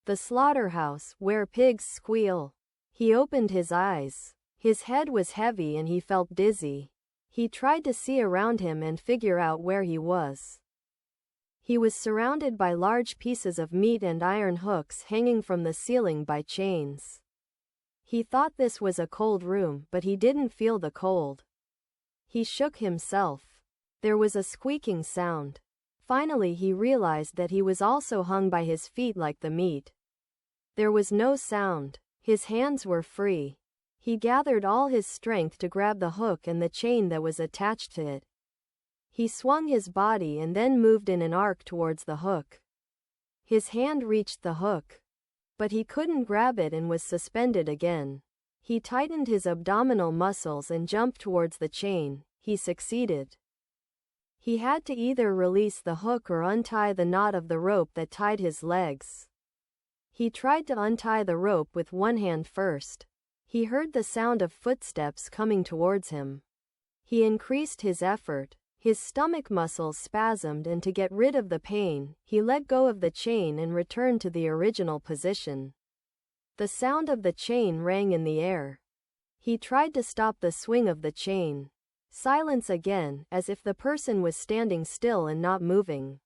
The slaughterhouse, where pigs squeal. He opened his eyes. His head was heavy and he felt dizzy. He tried to see around him and figure out where he was. He was surrounded by large pieces of meat and iron hooks hanging from the ceiling by chains. He thought this was a cold room, but he didn't feel the cold. He shook himself. There was a squeaking sound. Finally he realized that he was also hung by his feet like the meat. There was no sound. His hands were free. He gathered all his strength to grab the hook and the chain that was attached to it. He swung his body and then moved in an arc towards the hook. His hand reached the hook, but he couldn't grab it and was suspended again. He tightened his abdominal muscles and jumped towards the chain. He succeeded. He had to either release the hook or untie the knot of the rope that tied his legs. He tried to untie the rope with one hand first. He heard the sound of footsteps coming towards him. He increased his effort. His stomach muscles spasmed, and to get rid of the pain, he let go of the chain and returned to the original position. The sound of the chain rang in the air. He tried to stop the swing of the chain. Silence again, as if the person was standing still and not moving.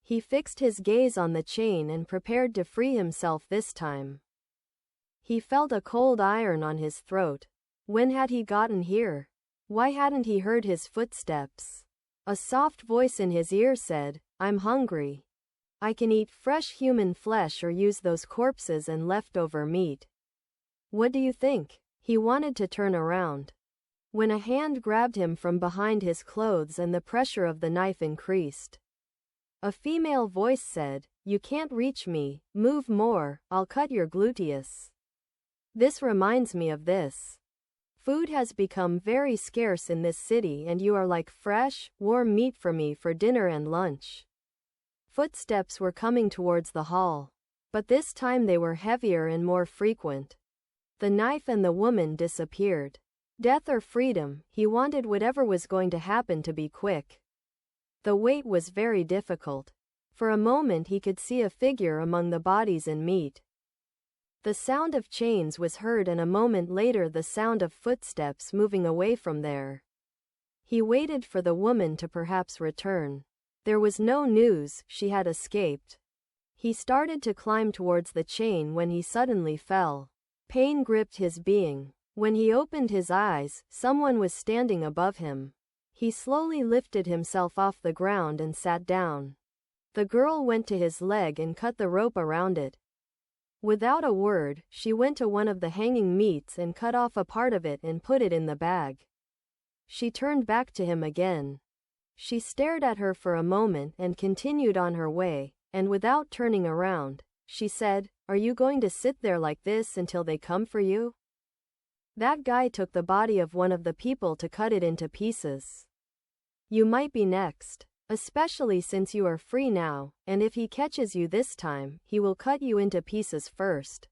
He fixed his gaze on the chain and prepared to free himself this time. He felt a cold iron on his throat. When had he gotten here? Why hadn't he heard his footsteps? A soft voice in his ear said, "I'm hungry. I can eat fresh human flesh or use those corpses and leftover meat. What do you think?" He wanted to turn around, when a hand grabbed him from behind his clothes and the pressure of the knife increased. A female voice said, "You can't reach me, move more, I'll cut your gluteus." This reminds me of this. Food has become very scarce in this city and you are like fresh, warm meat for me for dinner and lunch. Footsteps were coming towards the hall, but this time they were heavier and more frequent. The knife and the woman disappeared. Death or freedom, he wanted whatever was going to happen to be quick. The wait was very difficult. For a moment he could see a figure among the bodies and meat. The sound of chains was heard and a moment later the sound of footsteps moving away from there. He waited for the woman to perhaps return. There was no news, she had escaped. He started to climb towards the chain when he suddenly fell. Pain gripped his being. When he opened his eyes, someone was standing above him. He slowly lifted himself off the ground and sat down. The girl went to his leg and cut the rope around it. Without a word, she went to one of the hanging meats and cut off a part of it and put it in the bag. She turned back to him again. She stared at her for a moment and continued on her way, and without turning around, she said, "Are you going to sit there like this until they come for you?" That guy took the body of one of the people to cut it into pieces. You might be next. Especially since you are free now, and if he catches you this time, he will cut you into pieces first.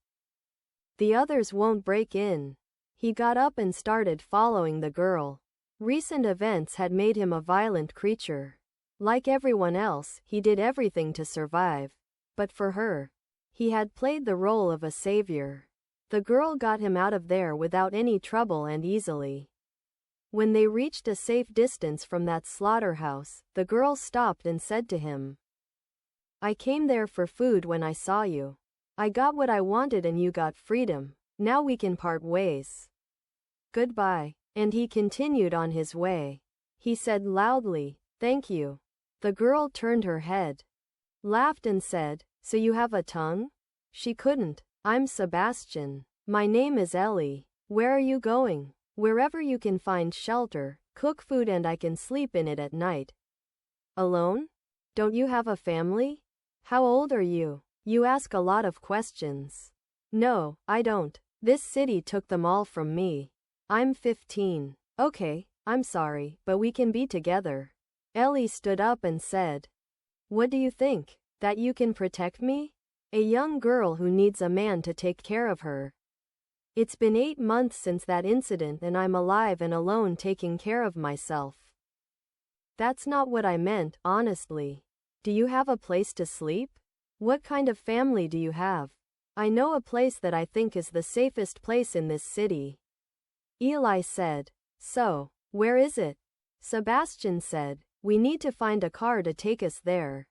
The others won't break in. He got up and started following the girl. Recent events had made him a violent creature. Like everyone else, he did everything to survive. But for her, he had played the role of a savior. The girl got him out of there without any trouble and easily. When they reached a safe distance from that slaughterhouse, the girl stopped and said to him, "I came there for food when I saw you. I got what I wanted and you got freedom. Now we can part ways. Goodbye." And he continued on his way. He said loudly, "Thank you." The girl turned her head, laughed and said, "So you have a tongue?" She couldn't. "I'm Sebastian. My name is Ellie. Where are you going?" "Wherever you can find shelter, cook food and I can sleep in it at night." "Alone? Don't you have a family? How old are you? You ask a lot of questions." "No, I don't. This city took them all from me. I'm 15. "Okay, I'm sorry, but we can be together." Ellie stood up and said, "What do you think? That you can protect me? A young girl who needs a man to take care of her. It's been 8 months since that incident and I'm alive and alone taking care of myself." "That's not what I meant, honestly. Do you have a place to sleep?" What kind of family do you have? I know a place that I think is the safest place in this city. Eli said. So, where is it? Sebastian said. We need to find a car to take us there.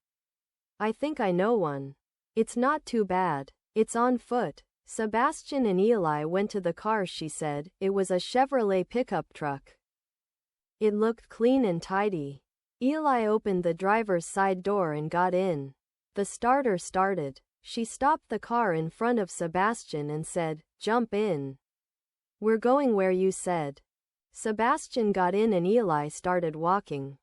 I think I know one. It's not too bad. It's on foot. Sebastian and Eli went to the car, she said. It was a Chevrolet pickup truck. It looked clean and tidy. Eli opened the driver's side door and got in. The starter started. She stopped the car in front of Sebastian and said, "Jump in. We're going where you said." Sebastian got in and Eli started walking.